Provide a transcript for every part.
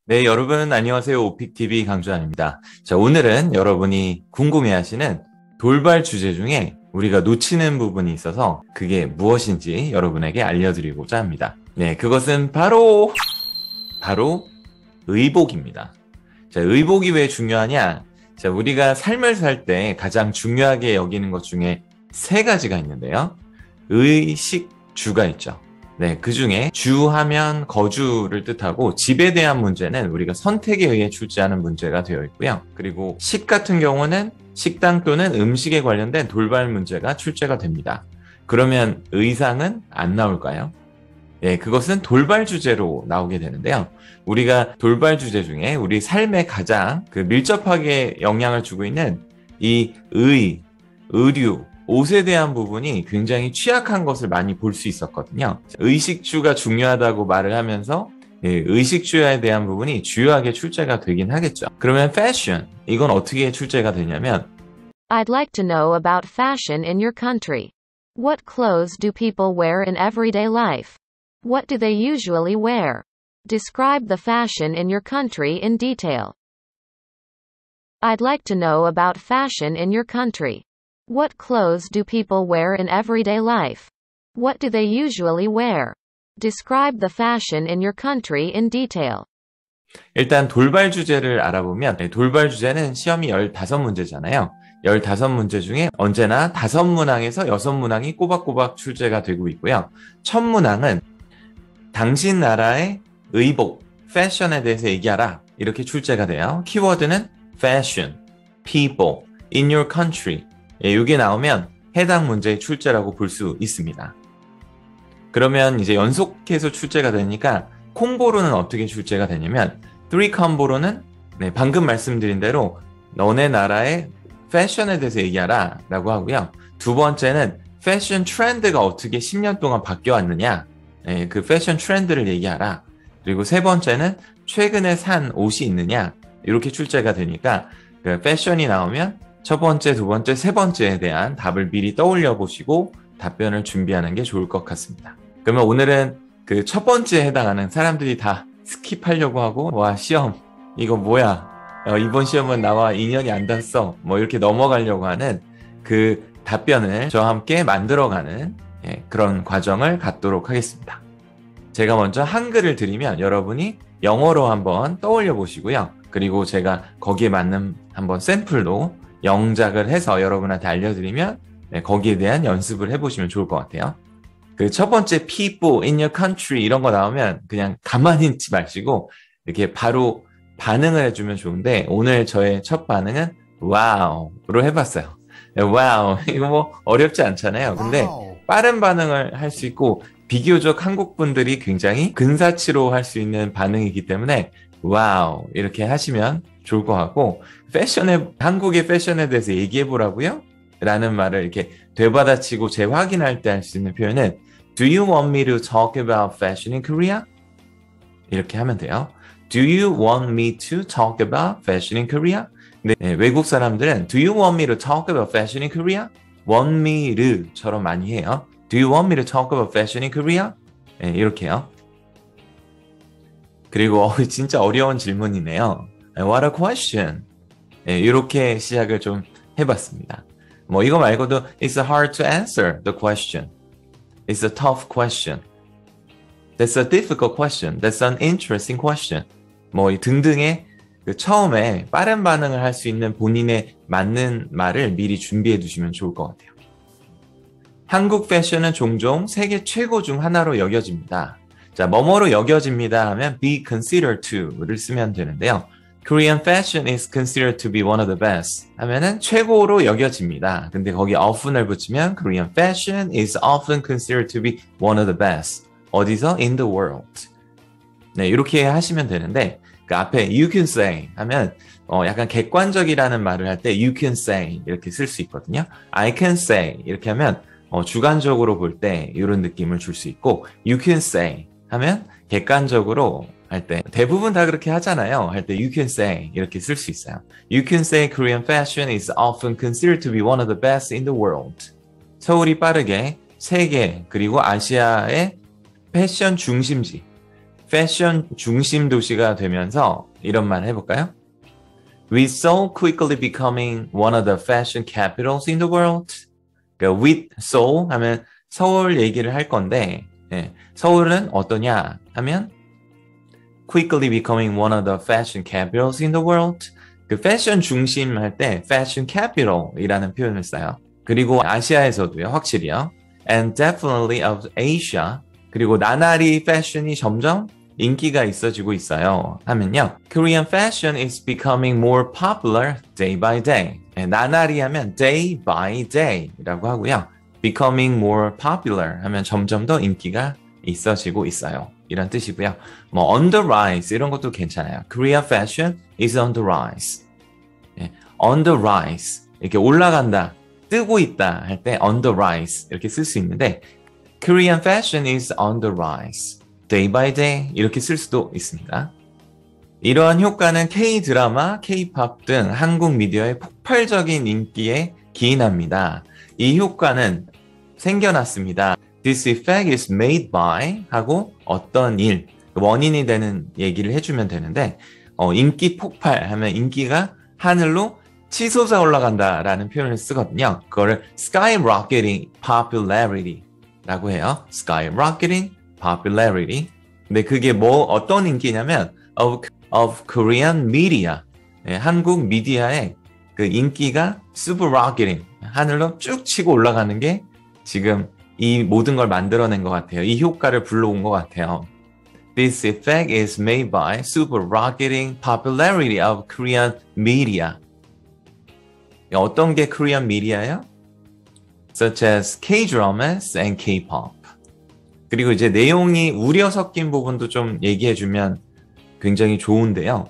네, 여러분 안녕하세요. 오픽TV 강주환입니다. 자, 오늘은 여러분이 궁금해하시는 돌발 주제 중에 우리가 놓치는 부분이 있어서 그게 무엇인지 여러분에게 알려드리고자 합니다. 네, 그것은 바로 의복입니다. 자, 의복이 왜 중요하냐? 자, 우리가 삶을 살 때 가장 중요하게 여기는 것 중에 세 가지가 있는데요. 의식, 주가 있죠. 네, 그 중에 주하면 거주를 뜻하고 집에 대한 문제는 우리가 선택에 의해 출제하는 문제가 되어 있고요. 그리고 식 같은 경우는 식당 또는 음식에 관련된 돌발 문제가 출제가 됩니다. 그러면 의상은 안 나올까요? 예, 그것은 돌발 주제로 나오게 되는데요. 우리가 돌발 주제 중에 우리 삶에 가장 밀접하게 영향을 주고 있는 이 의류, 옷에 대한 부분이 굉장히 취약한 것을 많이 볼 수 있었거든요. 의식주가 중요하다고 말을 하면서 의식주에 대한 부분이 주요하게 출제가 되긴 하겠죠. 그러면 패션, 이건 어떻게 출제가 되냐면 I'd like to know about fashion in your country. What clothes do people wear in everyday life? What do they usually wear? Describe the fashion in your country in detail. I'd like to know about fashion in your country. What clothes do people wear in everyday life? What do they usually wear? Describe the fashion in your country in detail. 일단 돌발 주제를 알아보면 돌발 주제는 시험이 15문제잖아요. 15문제 중에 언제나 5문항에서 6문항이 꼬박꼬박 출제가 되고 있고요. 첫 문항은 당신 나라의 의복, 패션에 대해서 얘기하라 이렇게 출제가 돼요. 키워드는 fashion, people, in your country 이게 나오면 해당 문제의 출제라고 볼 수 있습니다. 그러면 이제 연속해서 출제가 되니까 콤보로는 어떻게 출제가 되냐면 3콤보로는 방금 말씀드린 대로 너네 나라의 패션에 대해서 얘기하라 라고 하고요. 두 번째는 패션 트렌드가 어떻게 10년 동안 바뀌어왔느냐 그 패션 트렌드를 얘기하라. 그리고 세 번째는 최근에 산 옷이 있느냐 이렇게 출제가 되니까 그 패션이 나오면 첫 번째, 두 번째, 세 번째에 대한 답을 미리 떠올려 보시고 답변을 준비하는 게 좋을 것 같습니다. 그러면 오늘은 그 첫 번째에 해당하는 사람들이 다 스킵하려고 하고 와 시험 이거 뭐야 이번 시험은 나와 인연이 안 닿았어 뭐 이렇게 넘어가려고 하는 그 답변을 저와 함께 만들어가는 그런 과정을 갖도록 하겠습니다. 제가 먼저 한글을 드리면 여러분이 영어로 한번 떠올려 보시고요. 그리고 제가 거기에 맞는 한번 샘플로 영작을 해서 여러분한테 알려드리면 거기에 대한 연습을 해보시면 좋을 것 같아요. 그 첫 번째 people in your country 이런 거 나오면 그냥 가만히 있지 마시고 이렇게 바로 반응을 해주면 좋은데 오늘 저의 첫 반응은 와우로 해봤어요. 와우 이거 뭐 어렵지 않잖아요. 근데 빠른 반응을 할 수 있고 비교적 한국 분들이 굉장히 근사치로 할 수 있는 반응이기 때문에 와우 이렇게 하시면 좋을 것 같고 한국의 패션에 대해서 얘기해 보라고요? 라는 말을 이렇게 되받아치고 재확인할 때 할 수 있는 표현은 Do you want me to talk about fashion in Korea? 이렇게 하면 돼요. Do you want me to talk about fashion in Korea? 네, 외국 사람들은 Do you want me to talk about fashion in Korea? Want me를,처럼 많이 해요. Do you want me to talk about fashion in Korea? 네, 이렇게 해요. 그리고 진짜 어려운 질문이네요. What a question. 네, 이렇게 시작을 좀 해봤습니다. 뭐 이거 말고도 It's hard to answer the question. It's a tough question. That's a difficult question. That's an interesting question. 뭐 등등의 그 처음에 빠른 반응을 할 수 있는 본인에 맞는 말을 미리 준비해 두시면 좋을 것 같아요. 한국 패션은 종종 세계 최고 중 하나로 여겨집니다. 자, 뭐뭐로 여겨집니다 하면 be considered to를 쓰면 되는데요. Korean fashion is considered to be one of the best 하면은 최고로 여겨집니다. 근데 거기 often을 붙이면 Korean fashion is often considered to be one of the best. 어디서? In the world. 네, 이렇게 하시면 되는데 그 앞에 you can say 하면 약간 객관적이라는 말을 할 때 you can say 이렇게 쓸 수 있거든요. I can say 이렇게 하면 주관적으로 볼 때 이런 느낌을 줄 수 있고 you can say 하면 객관적으로 할 때 대부분 다 그렇게 하잖아요. 할 때 you can say 이렇게 쓸 수 있어요. You can say Korean fashion is often considered to be one of the best in the world. 서울이 빠르게 세계 그리고 아시아의 패션 중심지 패션 중심 도시가 되면서 이런 말 해볼까요? With Seoul quickly becoming one of the fashion capitals in the world. 그러니까 with Seoul 하면 서울 얘기를 할 건데 서울은 어떠냐 하면 quickly becoming one of the fashion capitals in the world. 그 패션 중심 할 때 fashion capital이라는 표현을 써요. 그리고 아시아에서도요, 확실히요. And definitely of Asia. 그리고 나날이 패션이 점점 인기가 있어지고 있어요. 하면요. Korean fashion is becoming more popular day by day. 나날이 하면 day by day라고 하고요. becoming more popular 하면 점점 더 인기가 있어지고 있어요. 이런 뜻이고요. 뭐 on the rise 이런 것도 괜찮아요. Korean fashion is on the rise. on the rise 이렇게 올라간다, 뜨고 있다 할 때 on the rise 이렇게 쓸 수 있는데 Korean fashion is on the rise. day by day 이렇게 쓸 수도 있습니다. 이러한 효과는 K-드라마, K-팝 등 한국 미디어의 폭발적인 인기에 기인합니다. 이 효과는 생겨났습니다. This effect is made by 하고 어떤 일, 원인이 되는 얘기를 해주면 되는데 인기 폭발 하면 인기가 하늘로 치솟아 올라간다 라는 표현을 쓰거든요. 그거를 skyrocketing popularity 라고 해요. skyrocketing popularity. 근데 그게 어떤 인기냐면 of Korean media. 한국 미디어의 그 인기가 super rocketing. 하늘로 쭉 치고 올라가는 게 지금 이 모든 걸 만들어낸 것 같아요. 이 효과를 불러온 것 같아요. This effect is made by super rocketing popularity of Korean media. 어떤 게 Korean media예요? Such as K-dramas and K-pop. 그리고 이제 내용이 우려 섞인 부분도 좀 얘기해주면 굉장히 좋은데요.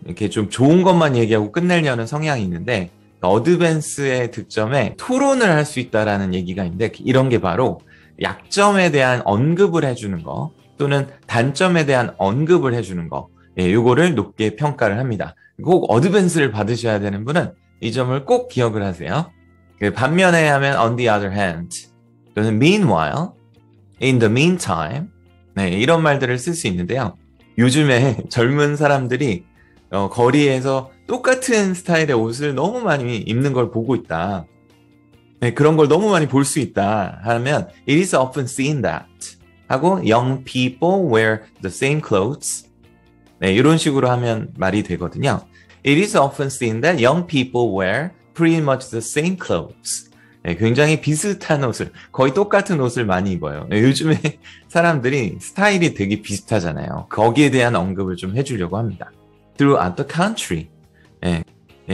이렇게 좀 좋은 것만 얘기하고 끝내려는 성향이 있는데 어드밴스의 득점에 토론을 할 수 있다라는 얘기가 있는데 이런 게 바로 약점에 대한 언급을 해주는 거 또는 단점에 대한 언급을 해주는 거 이거를 높게 평가를 합니다. 꼭 어드밴스를 받으셔야 되는 분은 이 점을 꼭 기억을 하세요. 반면에 하면 on the other hand 또는 meanwhile, in the meantime 이런 말들을 쓸 수 있는데요. 요즘에 젊은 사람들이 거리에서 똑같은 스타일의 옷을 너무 많이 입는 걸 보고 있다. 그런 걸 너무 많이 볼 수 있다 하면 it is often seen that 하고 young people wear the same clothes 이런 식으로 하면 말이 되거든요. It is often seen that young people wear pretty much the same clothes. 굉장히 비슷한 옷을, 거의 똑같은 옷을 많이 입어요. 요즘에 사람들이 스타일이 되게 비슷하잖아요. 거기에 대한 언급을 좀 해주려고 합니다. Throughout the country.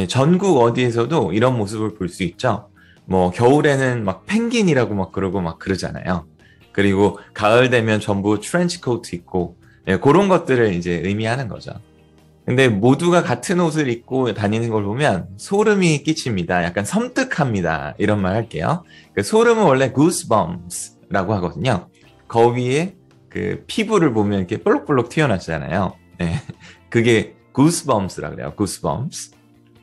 전국 어디에서도 이런 모습을 볼 수 있죠. 뭐 겨울에는 막 펭귄이라고 막 그러고 막 그러잖아요. 그리고 가을 되면 전부 트렌치 코트 입고 그런 것들을 이제 의미하는 거죠. 근데 모두가 같은 옷을 입고 다니는 걸 보면 소름이 끼칩니다. 약간 섬뜩합니다. 이런 말 할게요. 그 소름은 원래 goosebumps라고 하거든요. 거위에 그 피부를 보면 이렇게 볼록볼록 튀어나오잖아요. 그게 goosebumps라고 그래요. goosebumps.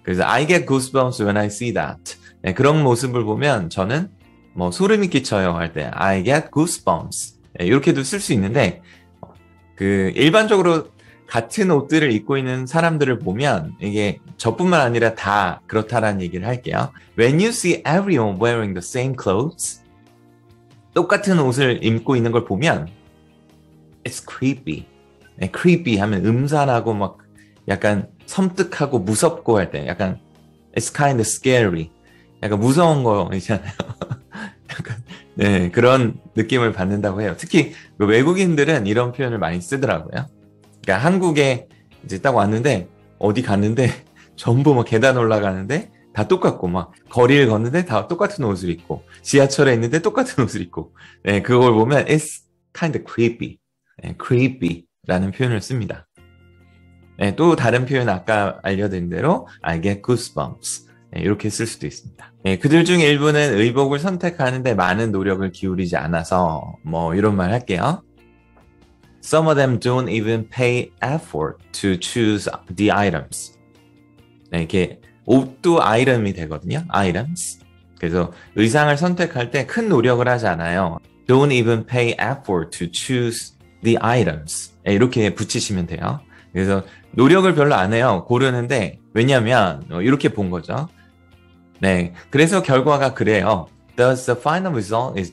그래서 I get goosebumps when I see that. 그런 모습을 보면 저는 뭐 소름이 끼쳐요 할 때 I get goosebumps. 이렇게도 쓸 수 있는데 그 일반적으로 같은 옷들을 입고 있는 사람들을 보면 이게 저뿐만 아니라 다 그렇다라는 얘기를 할게요. When you see everyone wearing the same clothes, 똑같은 옷을 입고 있는 걸 보면 it's creepy. creepy 하면 음산하고 막 약간 섬뜩하고 무섭고 할 때 약간 it's kind of scary. 약간 무서운 거 있잖아요. 약간 그런 느낌을 받는다고 해요. 특히 외국인들은 이런 표현을 많이 쓰더라고요. 그러니까 한국에 이제 딱 왔는데 어디 갔는데 전부 막 계단 올라가는데 다 똑같고 막 거리를 걷는데 다 똑같은 옷을 입고 지하철에 있는데 똑같은 옷을 입고 그걸 보면 it's kind of creepy. creepy라는 표현을 씁니다. 또 다른 표현 아까 알려드린 대로 I get goosebumps. 이렇게 쓸 수도 있습니다. 그들 중 일부는 의복을 선택하는데 많은 노력을 기울이지 않아서 뭐 이런 말 할게요. Some of them don't even pay effort to choose the items. 이렇게 옷도 아이템이 되거든요. items. 그래서 의상을 선택할 때 큰 노력을 하지 않아요. Don't even pay effort to choose the items. 이렇게 붙이시면 돼요. 그래서 노력을 별로 안 해요. 고르는데 왜냐면 이렇게 본 거죠. 네, 그래서 결과가 그래요. Thus the final result is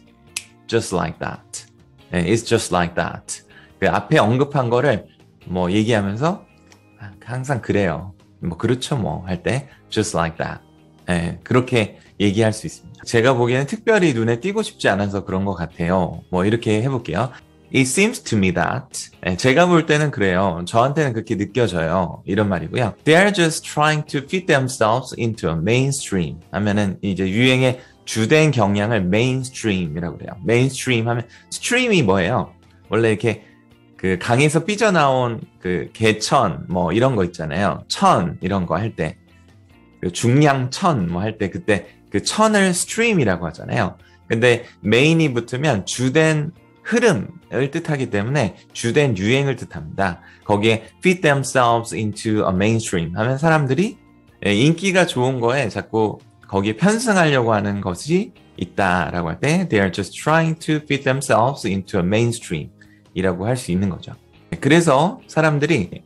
just like that. 네, it's just like that. 그 앞에 언급한 거를 뭐 얘기하면서 항상 그래요. 뭐 그렇죠 뭐 할 때 just like that. 네, 그렇게 얘기할 수 있습니다. 제가 보기에는 특별히 눈에 띄고 싶지 않아서 그런 것 같아요. 뭐 이렇게 해볼게요. It seems to me that 제가 볼 때는 그래요. 저한테는 그렇게 느껴져요. 이런 말이고요. They are just trying to fit themselves into a mainstream 하면은 이제 유행의 주된 경향을 mainstream이라고 그래요. mainstream 하면 stream이 뭐예요? 원래 이렇게 그 강에서 삐져나온 그 개천 뭐 이런 거 있잖아요. 천 이런 거 할 때 그 중량천 뭐 할 때 그때 그 천을 stream이라고 하잖아요. 근데 main이 붙으면 주된 흐름을 뜻하기 때문에 주된 유행을 뜻합니다. 거기에 fit themselves into a mainstream 하면 사람들이 인기가 좋은 거에 자꾸 거기에 편승하려고 하는 것이 있다라고 할 때 they are just trying to fit themselves into a mainstream 이라고 할 수 있는 거죠. 그래서 사람들이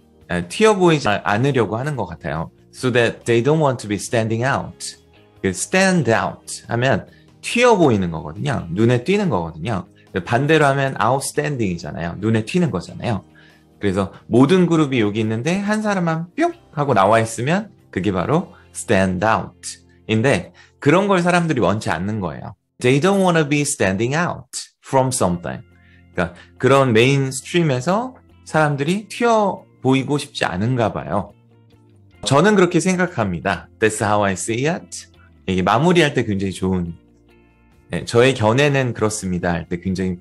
튀어보이지 않으려고 하는 것 같아요. So that they don't want to be standing out. stand out 하면 튀어보이는 거거든요. 눈에 띄는 거거든요. 반대로 하면 outstanding이잖아요. 눈에 튀는 거잖아요. 그래서 모든 그룹이 여기 있는데 한 사람만 뿅 하고 나와 있으면 그게 바로 stand out 인데 그런 걸 사람들이 원치 않는 거예요. They don't want to be standing out from something. 그러니까 그런 메인스트림에서 사람들이 튀어 보이고 싶지 않은가 봐요. 저는 그렇게 생각합니다. That's how I see it. 이게 마무리할 때 굉장히 좋은 저의 견해는 그렇습니다 할 때 굉장히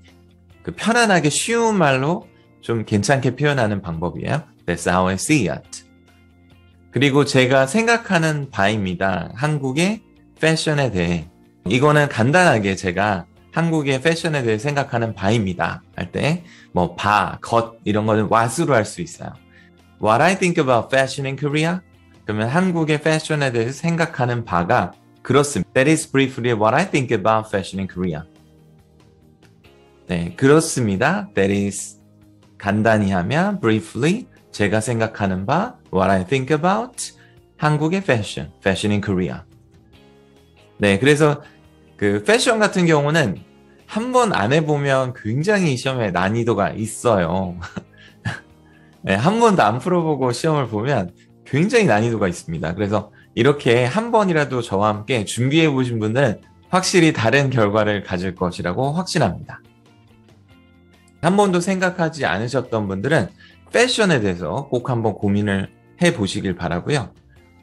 그 편안하게 쉬운 말로 좀 괜찮게 표현하는 방법이에요. That's how I see it. 그리고 제가 생각하는 바입니다. 한국의 패션에 대해. 이거는 간단하게 제가 한국의 패션에 대해 생각하는 바입니다 할 때 뭐 바, 것 이런 거는 what으로 할 수 있어요. What I think about fashion in Korea? 그러면 한국의 패션에 대해서 생각하는 바가 그렇습니다. That is briefly what I think about fashion in Korea. 네, 그렇습니다. That is 간단히 하면 briefly 제가 생각하는 바 what I think about 한국의 fashion in Korea. 네, 그래서 그 패션 같은 경우는 한 번 안 해보면 굉장히 시험에 난이도가 있어요. 네, 한 번도 안 풀어보고 시험을 보면 굉장히 난이도가 있습니다. 그래서 이렇게 한 번이라도 저와 함께 준비해 보신 분들은 확실히 다른 결과를 가질 것이라고 확신합니다. 한 번도 생각하지 않으셨던 분들은 패션에 대해서 꼭 한번 고민을 해 보시길 바라고요.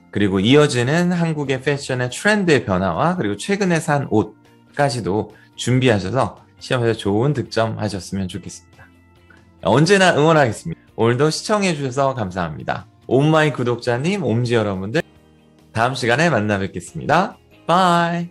그리고 이어지는 한국의 패션의 트렌드의 변화와 그리고 최근에 산 옷까지도 준비하셔서 시험에서 좋은 득점 하셨으면 좋겠습니다. 언제나 응원하겠습니다. 오늘도 시청해 주셔서 감사합니다. 옴마이 구독자님, 옴지 여러분들 다음 시간에 만나 뵙겠습니다. Bye!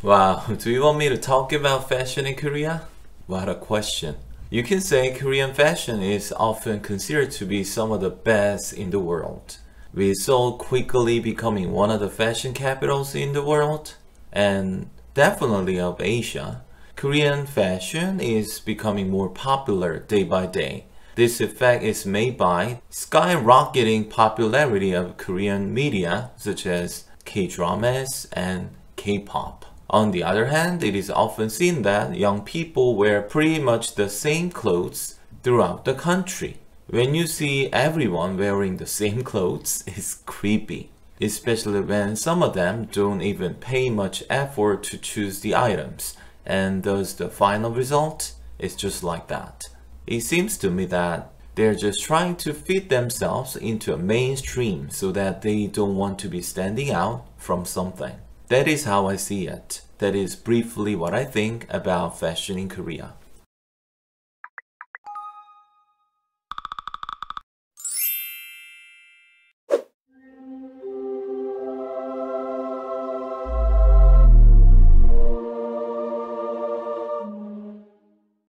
Wow, do you want me to talk about fashion in Korea? What a question. You can say Korean fashion is often considered to be some of the best in the world. With Seoul quickly becoming one of the fashion capitals in the world, and definitely of Asia, Korean fashion is becoming more popular day by day. This effect is made by skyrocketing popularity of Korean media such as K-dramas and K-pop. On the other hand, it is often seen that young people wear pretty much the same clothes throughout the country. When you see everyone wearing the same clothes, it's creepy. Especially when some of them don't even pay much effort to choose the items, and thus the final result is just like that. It seems to me that they're just trying to fit themselves into a mainstream so that they don't want to be standing out from something. That is how I see it. That is briefly what I think about fashion in Korea.